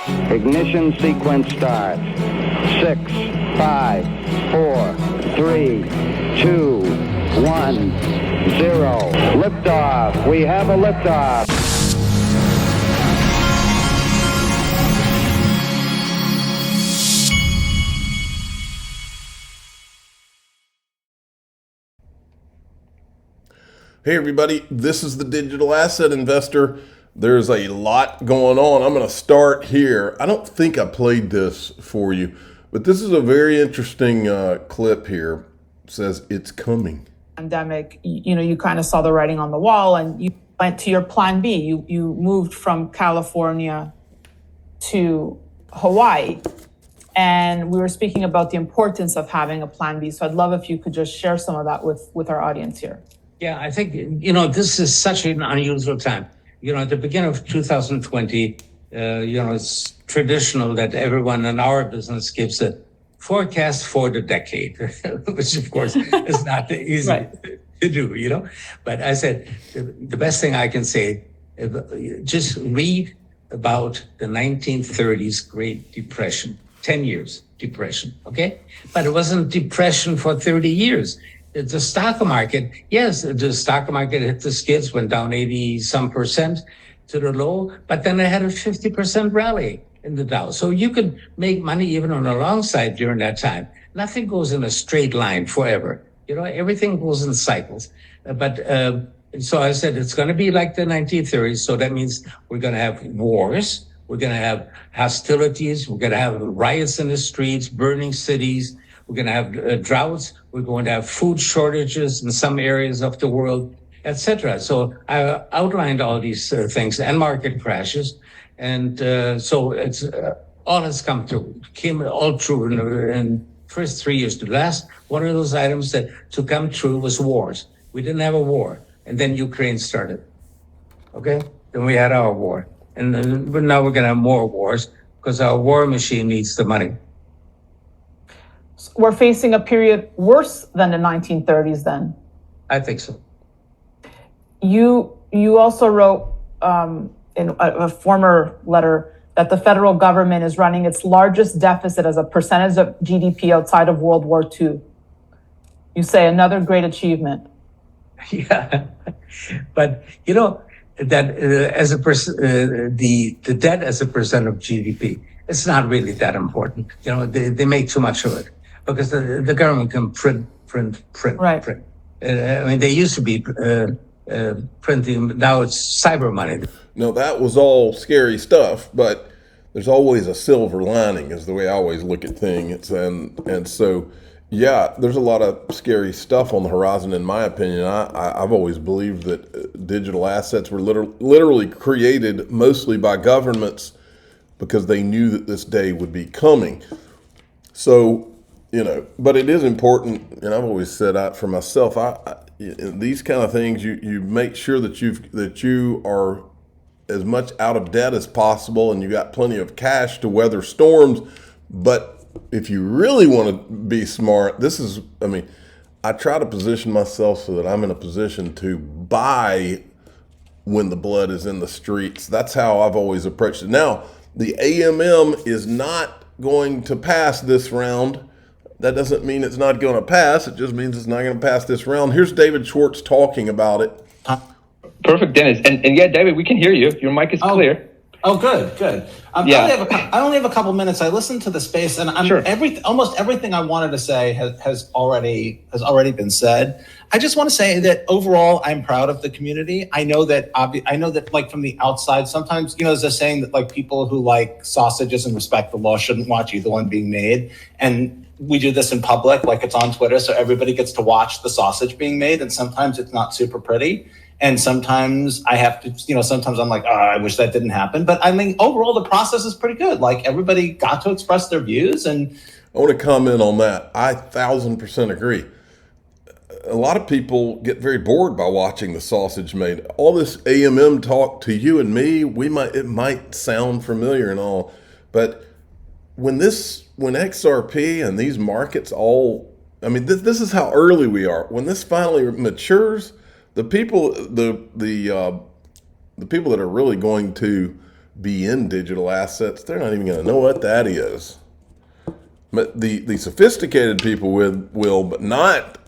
Ignition sequence start. 6, 5, 4, 3, 2, 1, 0. Liftoff. We have a liftoff. Hey everybody, this is the Digital Asset Investor. There's a lot going on. I'm going to start here. I don't think I played this for you, but this is a very interesting clip here. It says it's coming. Pandemic, you kind of saw the writing on the wall and you went to your plan B. You moved from California to Hawaii. And we were speaking about the importance of having a plan B. So I'd love if you could just share some of that with our audience here. Yeah, I think, this is such an unusual time. At the beginning of 2020, it's traditional that everyone in our business gives a forecast for the decade, which of course is not easy right. to do, But I said, the best thing I can say, just read about the 1930s Great Depression, 10 years depression, okay? But it wasn't depression for 30 years. The stock market, yes, the stock market hit the skids, went down 80% to the low, but then it had a 50% rally in the Dow. So you could make money even on the long side during that time. Nothing goes in a straight line forever. Everything goes in cycles. So I said, it's going to be like the 1930s. So that means we're going to have wars. We're going to have hostilities. We're going to have riots in the streets, burning cities. We're going to have droughts. We're going to have food shortages in some areas of the world, etc. So I outlined all these things and market crashes. And so it's all has come through, came all true in first 3 years. The last one of those items to come true was wars. We didn't have a war. And then Ukraine started. Okay? Then we had our war. And but now we're going to have more wars because our war machine needs the money. We're facing a period worse than the 1930s then. I think so. You also wrote in a former letter that the federal government is running its largest deficit as a percentage of GDP outside of World War II. You say another great achievement. Yeah, but that as a the debt as a percent of GDP, it's not really that important. They make too much of it. Because the government can print. Right. Print. They used to be printing. Now it's cyber money. No, that was all scary stuff, but there's always a silver lining is the way I always look at things. And so, yeah, there's a lot of scary stuff on the horizon, in my opinion. I've always believed that digital assets were literally created mostly by governments because they knew that this day would be coming. So, but it is important, and I've always said that for myself. These kind of things, you make sure that you are as much out of debt as possible, and you got plenty of cash to weather storms. But if you really want to be smart, I try to position myself so that I'm in a position to buy when the blood is in the streets. That's how I've always approached it. Now, the AMM is not going to pass this round. That doesn't mean it's not going to pass. It just means it's not going to pass this round. Here's David Schwartz talking about it. Perfect, Dennis. And yeah, David, we can hear you. Your mic is clear. Oh, good. I only have a couple minutes. I listened to the space, and Sure. Almost everything I wanted to say has already been said. I just want to say that overall, I'm proud of the community. I know that like from the outside, sometimes there's a saying that like people who like sausages and respect the law shouldn't watch either one being made, and we do this in public, like it's on Twitter, so everybody gets to watch the sausage being made, and sometimes it's not super pretty. And sometimes I have to, sometimes I'm like, I wish that didn't happen. But I mean, overall, the process is pretty good. Like everybody got to express their views. And I want to comment on that. I 1,000% agree. A lot of people get very bored by watching the sausage made. All this AMM talk to you and me, it might sound familiar and all, but when XRP and these markets this is how early we are. When this finally matures, the people that are really going to be in digital assets, they're not even going to know what that is. But the sophisticated people will, but not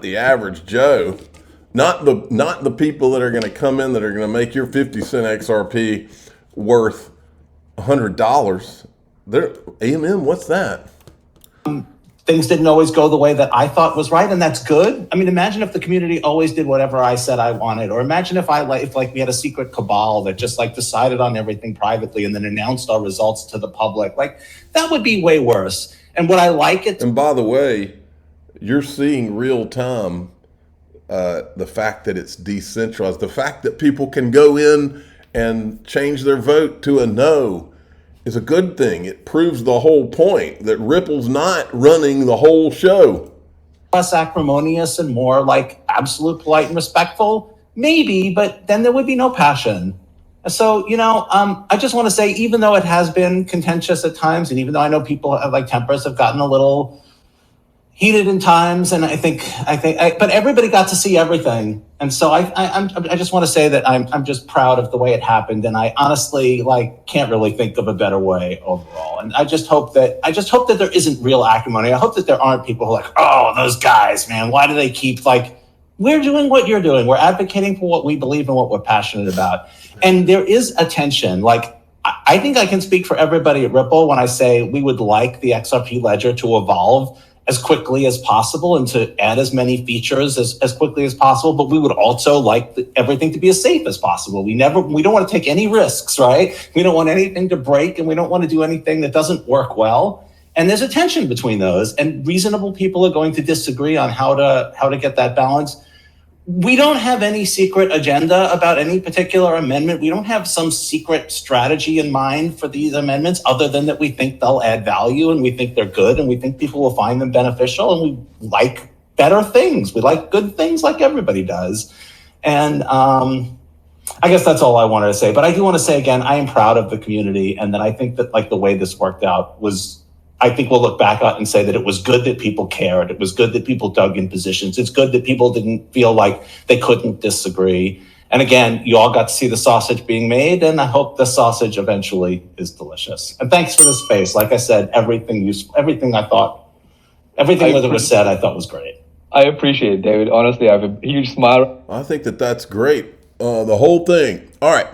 the average Joe, not the people that are going to come in that are going to make your 50-cent XRP worth $100. They're AMM. What's that? Things didn't always go the way that I thought was right, and that's good. I mean, imagine if the community always did whatever I said I wanted, or imagine if we had a secret cabal that just like decided on everything privately and then announced our results to the public. Like, that would be way worse. And would I like it? And by the way, you're seeing real time the fact that it's decentralized, the fact that people can go in and change their vote to a no is a good thing. It proves the whole point that Ripple's not running the whole show. Less acrimonious and more like absolute polite and respectful, maybe, but then there would be no passion. So, I just want to say, even though it has been contentious at times, and even though I know people have tempers have gotten a little heated in times, and I think, but everybody got to see everything, and so I just want to say that I'm just proud of the way it happened, and I honestly can't really think of a better way overall. And I just hope that there isn't real acrimony. I hope that there aren't people who are like, oh, those guys, man, why do they keep we're doing what you're doing. We're advocating for what we believe and what we're passionate about, and there is a tension. I think I can speak for everybody at Ripple when I say we would like the XRP ledger to evolve as quickly as possible and to add as many features as quickly as possible. But we would also like everything to be as safe as possible. We don't want to take any risks, right? We don't want anything to break, and we don't want to do anything that doesn't work well. And there's a tension between those, and reasonable people are going to disagree on how to get that balance. We don't have any secret agenda about any particular amendment. We don't have some secret strategy in mind for these amendments other than that we think they'll add value, and we think they're good, and we think people will find them beneficial, and we like better things. We like good things like everybody does. And I guess that's all I wanted to say. But I do want to say again, I am proud of the community, and that I think that the way this worked out was, I think we'll look back on and say that it was good that people cared. It was good that people dug in positions. It's good that people didn't feel like they couldn't disagree. And again, you all got to see the sausage being made, and I hope the sausage eventually is delicious. And thanks for the space. Like I said, everything that was said, I thought was great. I appreciate it, David. Honestly, I have a huge smile. I think that's great. The whole thing. All right.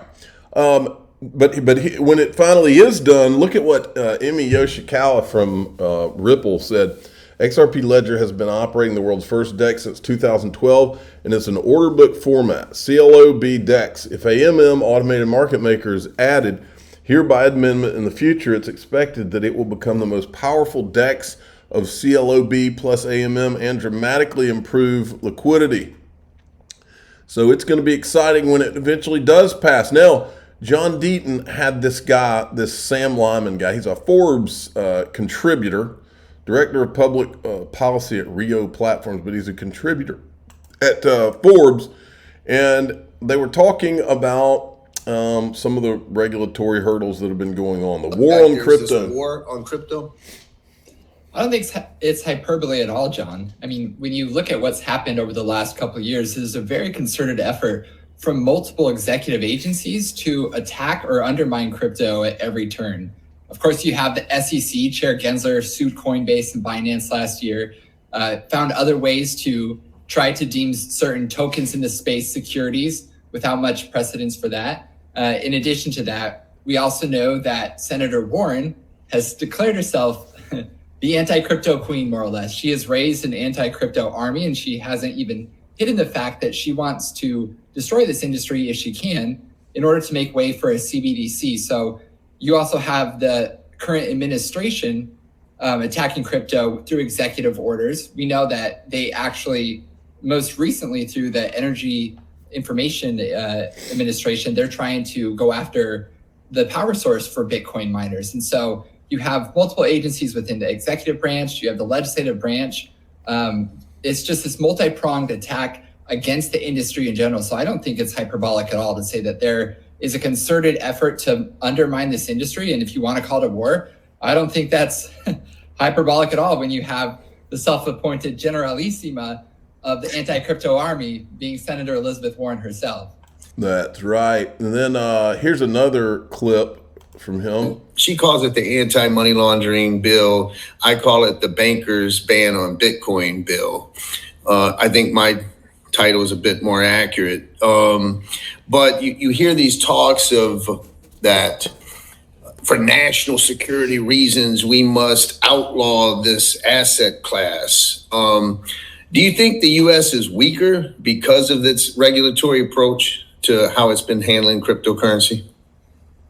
But when it finally is done, look at what Emi Yoshikawa from Ripple said. XRP Ledger has been operating the world's first DEX since 2012, and it's an order book format, CLOB DEX. If AMM, automated market maker, is added here by amendment in the future, it's expected that it will become the most powerful DEX of CLOB plus AMM and dramatically improve liquidity. So it's going to be exciting when it eventually does pass. Now, John Deaton had this guy, this Sam Lyman guy. He's a Forbes contributor, director of public policy at Rio Platforms, but he's a contributor at Forbes. And they were talking about some of the regulatory hurdles that have been going on. The war on crypto. War on crypto? I don't think it's hyperbole at all, John. I mean, when you look at what's happened over the last couple of years, there's a very concerted effort from multiple executive agencies to attack or undermine crypto at every turn. Of course, you have the SEC, Chair Gensler sued Coinbase and Binance last year, found other ways to try to deem certain tokens in the space securities without much precedence for that. In addition to that, we also know that Senator Warren has declared herself the anti-crypto queen, more or less. She has raised an anti-crypto army, and she hasn't even hidden the fact that she wants to destroy this industry if she can in order to make way for a CBDC. So you also have the current administration attacking crypto through executive orders. We know that they actually, most recently through the Energy Information Administration, they're trying to go after the power source for Bitcoin miners. And so you have multiple agencies within the executive branch, you have the legislative branch. It's just this multi-pronged attack against the industry in general. So I don't think it's hyperbolic at all to say that there is a concerted effort to undermine this industry. And if you want to call it a war, I don't think that's hyperbolic at all when you have the self-appointed generalissima of the anti-crypto army being Senator Elizabeth Warren herself. That's right. And then here's another clip from him. She calls it the anti-money laundering bill. I call it the bankers ban on Bitcoin bill. I think my title is a bit more accurate. But you hear these talks of that for national security reasons, we must outlaw this asset class. Do you think the U.S. is weaker because of its regulatory approach to how it's been handling cryptocurrency?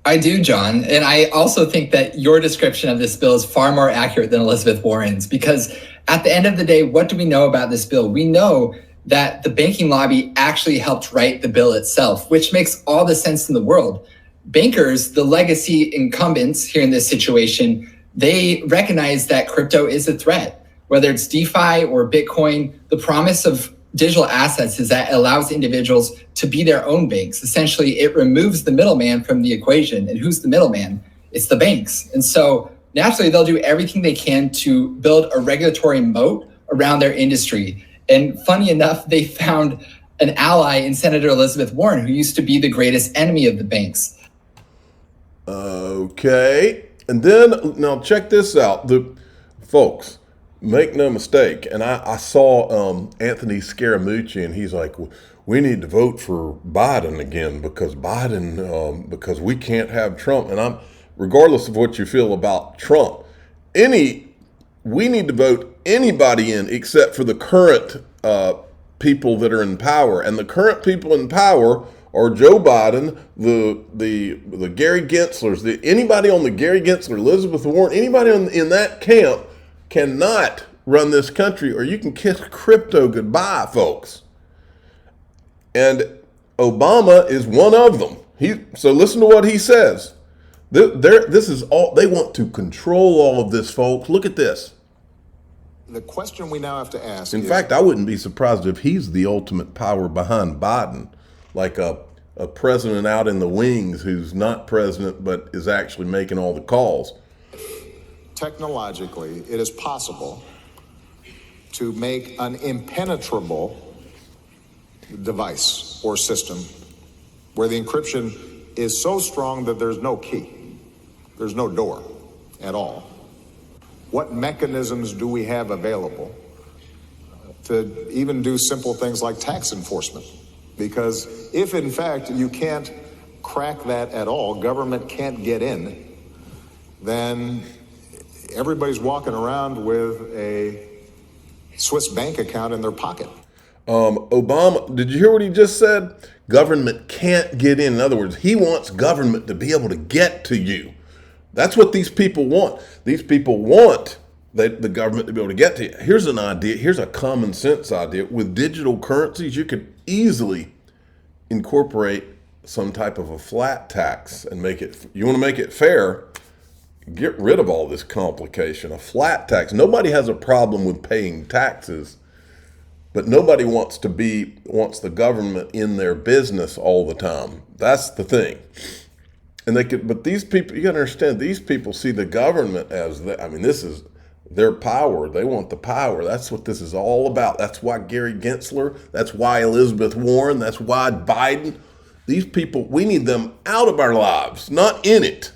I do, John. And I also think that your description of this bill is far more accurate than Elizabeth Warren's, because at the end of the day, what do we know about this bill? We know that the banking lobby actually helped write the bill itself, which makes all the sense in the world. Bankers, the legacy incumbents here in this situation, they recognize that crypto is a threat. Whether it's DeFi or Bitcoin, the promise of digital assets is that it allows individuals to be their own banks. Essentially, it removes the middleman from the equation. And who's the middleman? It's the banks. And so naturally, they'll do everything they can to build a regulatory moat around their industry. And funny enough, they found an ally in Senator Elizabeth Warren, who used to be the greatest enemy of the banks. Okay. And then, now check this out. Folks, make no mistake. And I saw Anthony Scaramucci, and he's like, we need to vote for Biden again because because we can't have Trump. And regardless of what you feel about Trump, we need to vote anybody in except for the current people that are in power. And the current people in power are Joe Biden, the Gary Genslers, anybody on the Gary Gensler, Elizabeth Warren, anybody in that camp cannot run this country, or you can kiss crypto goodbye, folks. And Obama is one of them. So listen to what he says. This is all they want to control all of this, folks. Look at this. The question we now have to ask. In fact, I wouldn't be surprised if he's the ultimate power behind Biden, like a president out in the wings who's not president but is actually making all the calls. Technologically, it is possible to make an impenetrable device or system where the encryption is so strong that there's no key, there's no door at all. What mechanisms do we have available to even do simple things like tax enforcement? Because if in fact you can't crack that at all, government can't get in, then everybody's walking around with a Swiss bank account in their pocket. Obama, did you hear what he just said? Government can't get in. In other words, he wants government to be able to get to you. That's what these people want. These people want the government to be able to get to you. Here's an idea. Here's a common sense idea. With digital currencies, you could easily incorporate some type of a flat tax and make it, you want to make it fair, get rid of all this complication. A flat tax. Nobody has a problem with paying taxes, but nobody wants the government in their business all the time. That's the thing. And but these people, you gotta understand, these people see the government as this is their power. They want the power. That's what this is all about. That's why Gary Gensler, that's why Elizabeth Warren, that's why Biden. These people, we need them out of our lives, not in it.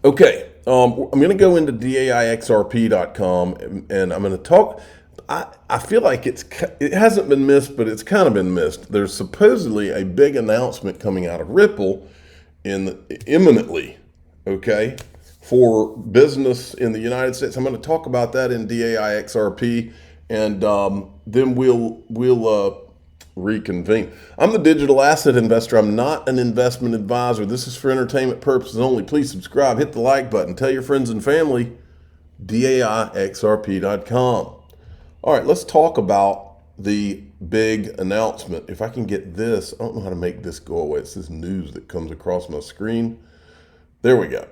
Okay, I'm going to go into DAIXRP.com and I'm going to talk. I feel like it hasn't been missed, but it's kind of been missed. There's supposedly a big announcement coming out of Ripple imminently, okay, for business in the United States. I'm going to talk about that in DAIXRP, and then we'll reconvene. I'm the digital asset investor. I'm not an investment advisor. This is for entertainment purposes only. Please subscribe, hit the like button, tell your friends and family. DAIXRP.com. All right, let's talk about the big announcement. If I can get this, I don't know how to make this go away. It's this news that comes across my screen. There we go.